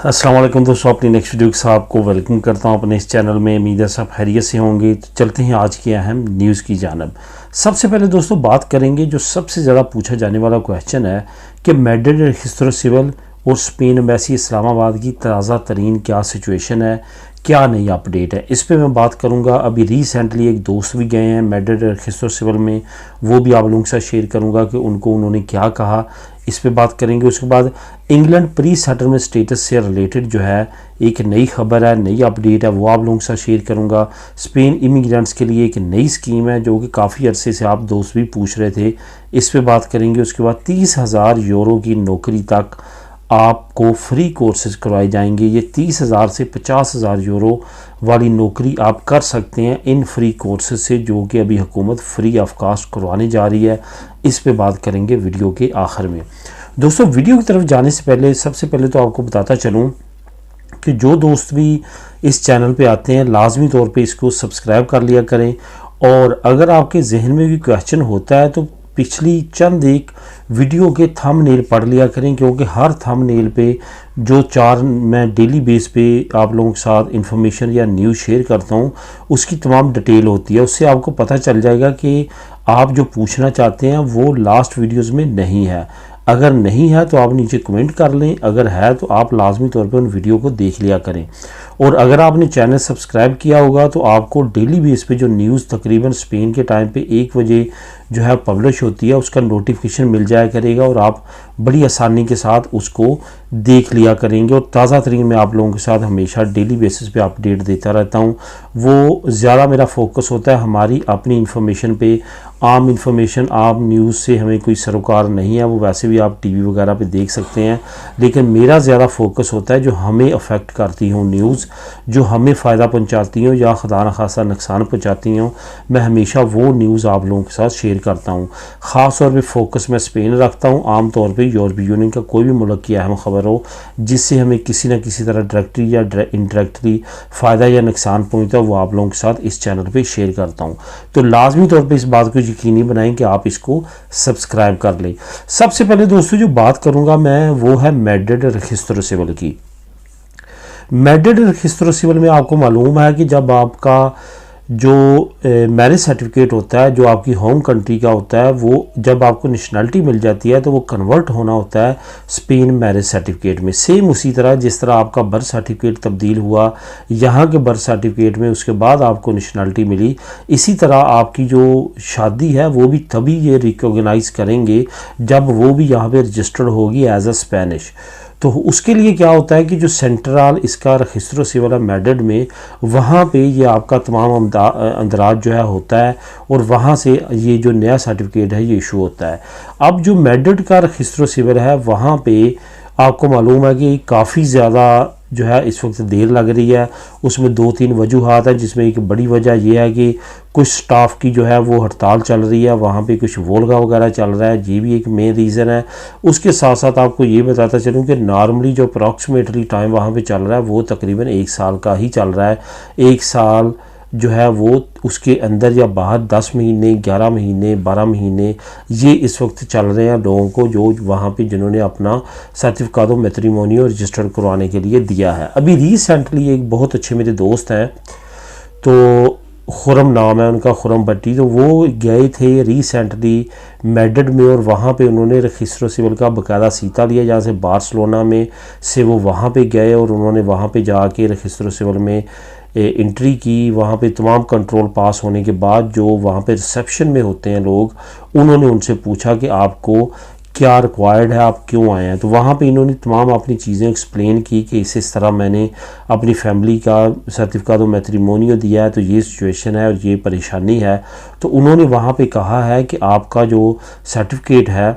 अस्सलाम वालेकुम दोस्तों, अपनी नेक्स्ट वीडियो के साथ आपको वेलकम करता हूं अपने इस चैनल में। उम्मीद है सब खैरियत से होंगे। तो चलते हैं आज की अहम न्यूज़ की जानब। सबसे पहले दोस्तों बात करेंगे जो सबसे ज़्यादा पूछा जाने वाला क्वेश्चन है कि मैड्रिड हिस्टोरिकल सिविल और स्पेन एम्बेसी इस्लामाबाद की ताज़ा तरीन क्या सिचुएशन है, क्या नई अपडेट है, इस पे मैं बात करूंगा। अभी रिसेंटली एक दोस्त भी गए हैं मैड्रिड हिस्टोरिकल सिविल में, वो भी आप लोगों के साथ शेयर करूंगा कि उन्होंने क्या कहा, इस पे बात करेंगे। उसके बाद इंग्लैंड प्री सेटलमेंट स्टेटस से रिलेटेड जो है एक नई खबर है, नई अपडेट है, वो आप लोगों के साथ शेयर करूंगा। स्पेन इमिग्रेंट्स के लिए एक नई स्कीम है जो कि काफ़ी अरसे से आप दोस्त भी पूछ रहे थे, इस पे बात करेंगे। उसके बाद 30,000 यूरो की नौकरी तक आपको फ्री कोर्सेज करवाए जाएंगे। ये 30,000 से 50,000 यूरो वाली नौकरी आप कर सकते हैं इन फ्री कोर्सेज से, जो कि अभी हुकूमत फ्री ऑफ कास्ट करवाने जा रही है। इस पे बात करेंगे वीडियो के आखिर में। दोस्तों वीडियो की तरफ जाने से पहले सबसे पहले तो आपको बताता चलूँ कि जो दोस्त भी इस चैनल पे आते हैं लाजमी तौर पे इसको सब्सक्राइब कर लिया करें। और अगर आपके जहन में भी क्वेश्चन होता है तो पिछली चंद एक वीडियो के थंबनेल पढ़ लिया करें, क्योंकि हर थंबनेल पे जो चार मैं डेली बेस पे आप लोगों के साथ इंफॉर्मेशन या न्यूज़ शेयर करता हूँ उसकी तमाम डिटेल होती है। उससे आपको पता चल जाएगा कि आप जो पूछना चाहते हैं वो लास्ट वीडियोज़ में नहीं है। अगर नहीं है तो आप नीचे कमेंट कर लें, अगर है तो आप लाजमी तौर पे उन वीडियो को देख लिया करें। और अगर आपने चैनल सब्सक्राइब किया होगा तो आपको डेली बेस पे जो न्यूज़ तकरीबन स्पेन के टाइम पे 1 बजे जो है पब्लिश होती है उसका नोटिफिकेशन मिल जाया करेगा और आप बड़ी आसानी के साथ उसको देख लिया करेंगे। और ताज़ा तरीन मैं आप लोगों के साथ हमेशा डेली बेसिस पे अपडेट देता रहता हूँ। वो ज़्यादा मेरा फोकस होता है हमारी अपनी इन्फॉर्मेशन पे। आम इन्फॉर्मेशन, आम न्यूज़ से हमें कोई सरोकार नहीं है, वो वैसे भी आप टीवी वगैरह पे देख सकते हैं। लेकिन मेरा ज़्यादा फोकस होता है जो हमें अफेक्ट करती हूँ न्यूज़, जो हमें फ़ायदा पहुँचाती हूँ या खुदा न खासा नुकसान पहुँचाती हूँ, मैं हमेशा वो न्यूज़ आप लोगों के साथ शेयर करता हूँ। ख़ास तौर पे फोकस मैं स्पेन रखता हूँ। आम तौर पे यूरोपीय यूनियन का कोई भी मुल्क की अहम खबर हो जिससे हमें किसी न किसी तरह डायरेक्टली या इनडायरेक्टली फ़ायदा या नुकसान पहुँचता है वो आप लोगों के साथ इस चैनल पे शेयर करता हूँ। तो लाजमी तौर पे इस बात को यकीनी बनाएं कि आप इसको सब्सक्राइब कर लें। सबसे पहले दोस्तों जो बात करूँगा मैं वो है मैड्रिड हिस्टोरिकल सिविल की। मैड्रिड हिस्टोरिकल सिविल में आपको मालूम है कि जब आपका जो मैरिज सर्टिफिकेट होता है जो आपकी होम कंट्री का होता है, वो जब आपको नेशनलिटी मिल जाती है तो वो कन्वर्ट होना होता है स्पेन मैरिज सर्टिफिकेट में। सेम उसी तरह जिस तरह आपका बर्थ सर्टिफिकेट तब्दील हुआ यहाँ के बर्थ सर्टिफिकेट में, उसके बाद आपको नेशनलिटी मिली, इसी तरह आपकी जो शादी है वो भी तभी ये रिकॉग्नाइज करेंगे जब वो भी यहाँ पे रजिस्टर्ड होगी एज अ स्पेनिश। तो उसके लिए क्या होता है कि जो सेंट्रल इसका हिस्टोरिकल सिविल है मैड्रिड में, वहाँ पे ये आपका तमाम अंदराज जो है होता है और वहाँ से ये जो नया सर्टिफिकेट है ये इशू होता है। अब जो मैड्रिड का हिस्टोरिकल सिविल है वहाँ पे आपको मालूम है कि काफ़ी ज़्यादा जो है इस वक्त देर लग रही है। उसमें 2-3 वजूहात है, जिसमें एक बड़ी वजह यह है कि कुछ स्टाफ की जो है वो हड़ताल चल रही है, वहाँ पे कुछ वोल्गा वगैरह चल रहा है, ये भी एक मेन रीज़न है। उसके साथ साथ आपको ये बताता चलूँ कि नॉर्मली जो अप्रॉक्सीमेटली टाइम वहाँ पे चल रहा है वो तकरीबन 1 साल का ही चल रहा है। 1 साल जो है वो उसके अंदर या बाहर 10 महीने, 11 महीने, 12 महीने ये इस वक्त चल रहे हैं लोगों को जो वहाँ पे जिन्होंने अपना सर्टिफिकेट मैट्रिमोनी और रजिस्टर्ड करवाने के लिए दिया है। अभी रिसेंटली एक बहुत अच्छे मेरे दोस्त हैं, तो खुरम नाम है उनका, खुरम भट्टी, तो वो गए थे रिसेंटली मैड्रिड में और वहाँ पे उन्होंने हिस्टोरिकल सिविल का बाकायदा सीता लिया, जहाँ से बार्सिलोना में से वो वहाँ पे गए और उन्होंने वहाँ पे जाके हिस्टोरिकल सिविल में एंट्री की। वहाँ पे तमाम कंट्रोल पास होने के बाद जो वहाँ पे रिसेप्शन में होते हैं लोग, उन्होंने उनसे पूछा कि आपको क्या रिक्वायर्ड है, आप क्यों आए हैं। तो वहाँ पे इन्होंने तमाम अपनी चीज़ें एक्सप्लेन की कि इस तरह मैंने अपनी फैमिली का सर्टिफिकेट मैट्रिमोनियो दिया है, तो ये सिचुएशन है और ये परेशानी है। तो उन्होंने वहाँ पे कहा है कि आपका जो सर्टिफिकेट है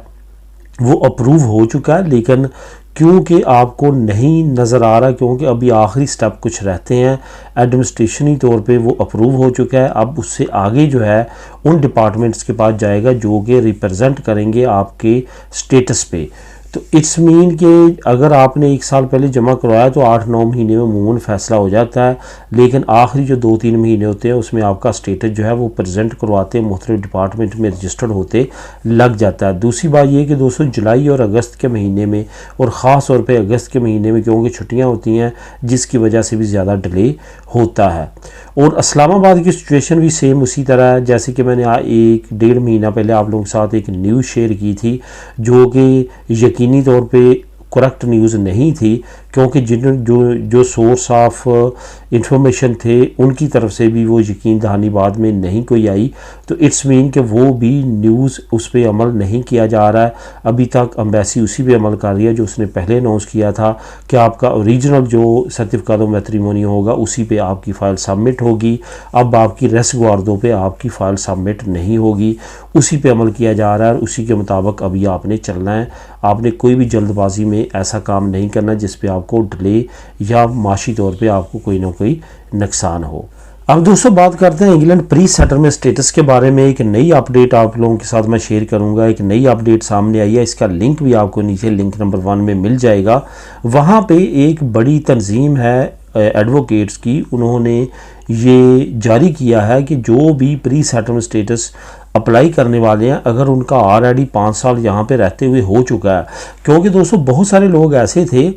वो अप्रूव हो चुका है, लेकिन क्योंकि आपको नहीं नज़र आ रहा, क्योंकि अभी आखिरी स्टेप कुछ रहते हैं, एडमिनिस्ट्रेशनी तौर पे वो अप्रूव हो चुका है। अब उससे आगे जो है उन डिपार्टमेंट्स के पास जाएगा जो कि रिप्रेजेंट करेंगे आपके स्टेटस पे। तो इट्स मीन कि अगर आपने 1 साल पहले जमा करवाया तो 8-9 महीने में अमूमन फ़ैसला हो जाता है, लेकिन आखिरी जो 2-3 महीने होते हैं उसमें आपका स्टेटस जो है वो प्रेजेंट करवाते मुख्तलिफ डिपार्टमेंट में रजिस्टर्ड होते लग जाता है। दूसरी बात ये कि दोस्तों जुलाई और अगस्त के महीने में, और ख़ास तौर पे अगस्त के महीने में, क्योंकि छुट्टियाँ होती हैं जिसकी वजह से भी ज़्यादा डिले होता है। और इस्लामाबाद की सिचुएशन भी सेम उसी तरह है, जैसे कि मैंने 1-1.5 महीना पहले आप लोगों के साथ एक न्यूज़ शेयर की थी जो कि यकीनी तौर पे करेक्ट न्यूज़ नहीं थी, क्योंकि जो सोर्स ऑफ इंफॉर्मेशन थे उनकी तरफ से भी वो यकीन दहानी बाद में नहीं कोई आई। तो इट्स मीन कि वो भी न्यूज़ उस पर अमल नहीं किया जा रहा है। अभी तक एम्बेसी उसी पे अमल कर रही है जो उसने पहले अनाउंस किया था कि आपका ओरिजिनल जो सर्टिफिकेट ऑफ मैट्रिमोनी होगा उसी पे आपकी फ़ाइल सबमिट होगी। अब आपकी रेस्गुआर्दो पे आपकी फ़ाइल सबमिट नहीं होगी, उसी पे अमल किया जा रहा है और उसी के मुताबिक अभी आपने चलना है। आपने कोई भी जल्दबाजी में ऐसा काम नहीं करना जिस पे आपको डिले या माशी तौर पे आपको कोई ना कोई नुकसान हो। अब दोस्तों बात करते हैं इंग्लैंड प्री सेटलमेंट स्टेटस के बारे में। एक नई अपडेट आप लोगों के साथ मैं शेयर करूंगा। एक नई अपडेट सामने आई है, इसका लिंक भी आपको नीचे लिंक नंबर 1 में मिल जाएगा। वहाँ पे एक बड़ी तंजीम है एडवोकेट्स की, उन्होंने ये जारी किया है कि जो भी प्री सेटलमेंट स्टेटस अप्लाई करने वाले हैं, अगर उनका ऑलरेडी 5 साल यहाँ पे रहते हुए हो चुका है, क्योंकि दोस्तों बहुत सारे लोग ऐसे थे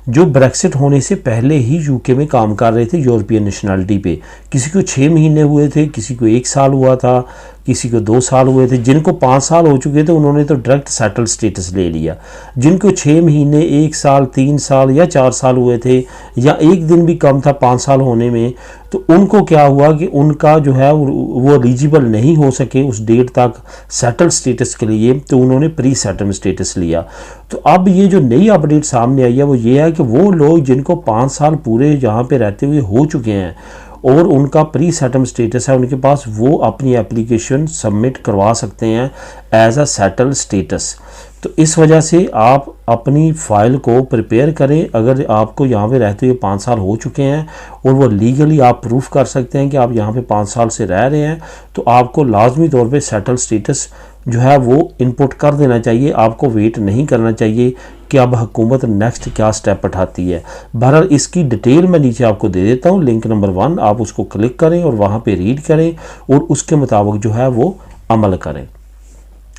जो ब्रेक्सिट होने से पहले ही यूके में काम कर रहे थे यूरोपियन नेशनलिटी पे। किसी को 6 महीने हुए थे, किसी को 1 साल हुआ था, किसी को 2 साल हुए थे। जिनको 5 साल हो चुके थे उन्होंने तो डायरेक्ट सेटल स्टेटस ले लिया। जिनको 6 महीने, 1 साल, 3 साल या 4 साल हुए थे, या एक दिन भी कम था 5 साल होने में, तो उनको क्या हुआ कि उनका जो है वो एलिजिबल नहीं हो सके उस डेट तक सेटल स्टेटस के लिए, तो उन्होंने प्री सेटलमेंट स्टेटस लिया। तो अब ये जो नई अपडेट सामने आई है वो ये है कि वो लोग जिनको 5 साल पूरे यहाँ पे रहते हुए हो चुके हैं और उनका प्री सेटलमेंट स्टेटस है उनके पास, वो अपनी एप्लीकेशन सबमिट करवा सकते हैं एज अ सेटल स्टेटस। तो इस वजह से आप अपनी फ़ाइल को प्रिपेयर करें। अगर आपको यहाँ पे रहते हुए 5 साल हो चुके हैं और वो लीगली आप प्रूफ कर सकते हैं कि आप यहाँ पे 5 साल से रह रहे हैं, तो आपको लाजमी तौर पे सेटल स्टेटस जो है वो इनपुट कर देना चाहिए। आपको वेट नहीं करना चाहिए कि अब हुकूमत नेक्स्ट क्या स्टेप उठाती है। बहरहाल इसकी डिटेल मैं नीचे आपको दे देता हूँ, लिंक नंबर 1, आप उसको क्लिक करें और वहाँ पे रीड करें और उसके मुताबिक जो है वो अमल करें।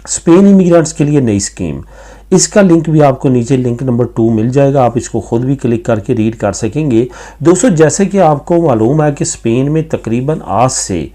स्पेन इमिग्रेंट्स के लिए नई स्कीम, इसका लिंक भी आपको नीचे लिंक नंबर 2 मिल जाएगा, आप इसको खुद भी क्लिक करके रीड कर सकेंगे। दोस्तों जैसे कि आपको मालूम है कि स्पेन में तकरीबन आज से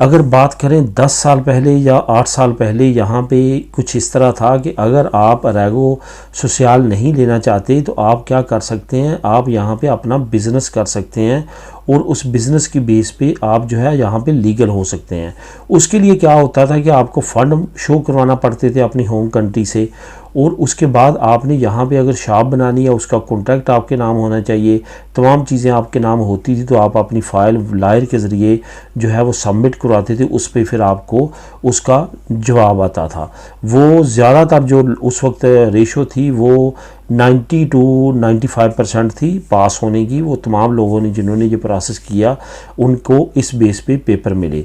अगर बात करें 10 साल पहले या 8 साल पहले यहाँ पे कुछ इस तरह था कि अगर आप रेगो सोशल नहीं लेना चाहते तो आप क्या कर सकते हैं, आप यहाँ पे अपना बिज़नेस कर सकते हैं और उस बिज़नेस की बेस पे आप जो है यहाँ पे लीगल हो सकते हैं। उसके लिए क्या होता था कि आपको फ़ंड शो करवाना पड़ते थे अपनी होम कंट्री से, और उसके बाद आपने यहाँ पे अगर शॉप बनानी है उसका कॉन्ट्रैक्ट आपके नाम होना चाहिए, तमाम चीज़ें आपके नाम होती थी। तो आप अपनी फ़ाइल लायर के ज़रिए जो है वो सबमिट करवाते थे, उस पर फिर आपको उसका जवाब आता था। वो ज़्यादातर जो उस वक्त रेशो थी वो 90 to 95% थी पास होने की। वो तमाम लोगों ने जिन्होंने ये प्रोसेस किया उनको इस बेस पे पेपर मिले।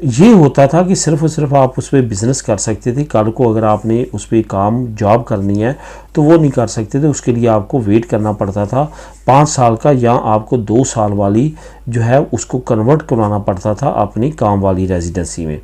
ये होता था कि सिर्फ और सिर्फ आप उस पर बिज़नेस कर सकते थे। कल को अगर आपने उस पर काम जॉब करनी है तो वो नहीं कर सकते थे, उसके लिए आपको वेट करना पड़ता था 5 साल का, या आपको 2 साल वाली जो है उसको कन्वर्ट करवाना पड़ता था अपनी काम वाली रेजिडेंसी में।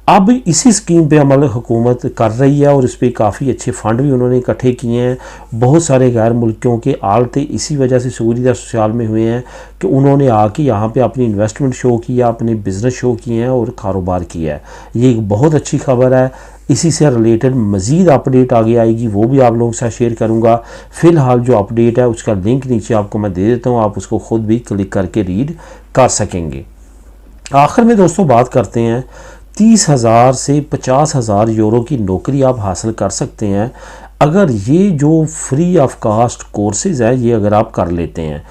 अब इसी स्कीम पे अमल हुकूमत कर रही है और इस पर काफ़ी अच्छे फ़ंड भी उन्होंने इकट्ठे किए हैं। बहुत सारे गैर मुल्कियों के आलते इसी वजह से सहूलियत सोशल में हुए हैं कि उन्होंने आके यहाँ पे अपनी इन्वेस्टमेंट शो किया, अपने बिज़नेस शो किए हैं और कारोबार किया है। ये एक बहुत अच्छी खबर है। इसी से रिलेटेड मज़ीद अपडेट आगे आएगी, वो भी आप लोगों के साथ शेयर करूँगा। फ़िलहाल जो अपडेट है उसका लिंक नीचे आपको मैं दे देता हूँ, आप उसको ख़ुद भी क्लिक करके रीड कर सकेंगे। आखिर में दोस्तों बात करते हैं 30,000 से 50,000 यूरो की नौकरी आप हासिल कर सकते हैं अगर ये जो फ्री ऑफ कास्ट कोर्सेज़ है ये अगर आप कर लेते हैं।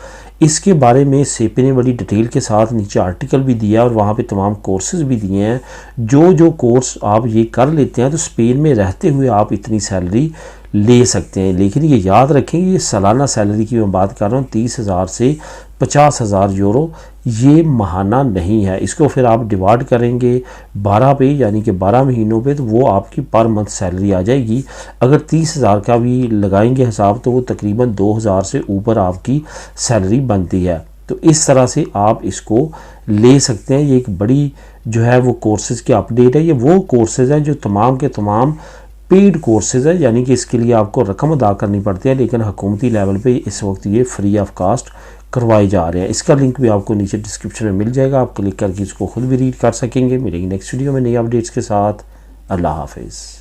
इसके बारे में सेपी ने बड़ी डिटेल के साथ नीचे आर्टिकल भी दिया और वहाँ पे तमाम कोर्सेज़ भी दिए हैं। जो कोर्स आप ये कर लेते हैं तो स्पेन में रहते हुए आप इतनी सैलरी ले सकते हैं। लेकिन ये याद रखें ये सालाना सैलरी की मैं बात कर रहा हूँ 30,000 से 50,000 यूरो, ये महाना नहीं है। इसको फिर आप डिवाइड करेंगे 12 पे, यानी कि 12 महीनों पे, तो वो आपकी पर मंथ सैलरी आ जाएगी। अगर 30,000 का भी लगाएंगे हिसाब तो वो तकरीबन 2,000 से ऊपर आपकी सैलरी बनती है। तो इस तरह से आप इसको ले सकते हैं। ये एक बड़ी जो है वो कोर्सेज़ की अपडेट है। ये वो कोर्सेज़ हैं जो तमाम के तमाम पेड कोर्सेज़ है, यानी कि इसके लिए आपको रकम अदा करनी पड़ती है, लेकिन हुकूमती लेवल पे इस वक्त ये फ्री ऑफ कास्ट करवाए जा रहे हैं। इसका लिंक भी आपको नीचे डिस्क्रिप्शन में मिल जाएगा, आप क्लिक करके इसको खुद भी रीड कर सकेंगे। मिलेंगे नेक्स्ट वीडियो में नई अपडेट्स के साथ। अल्लाह हाफिज़।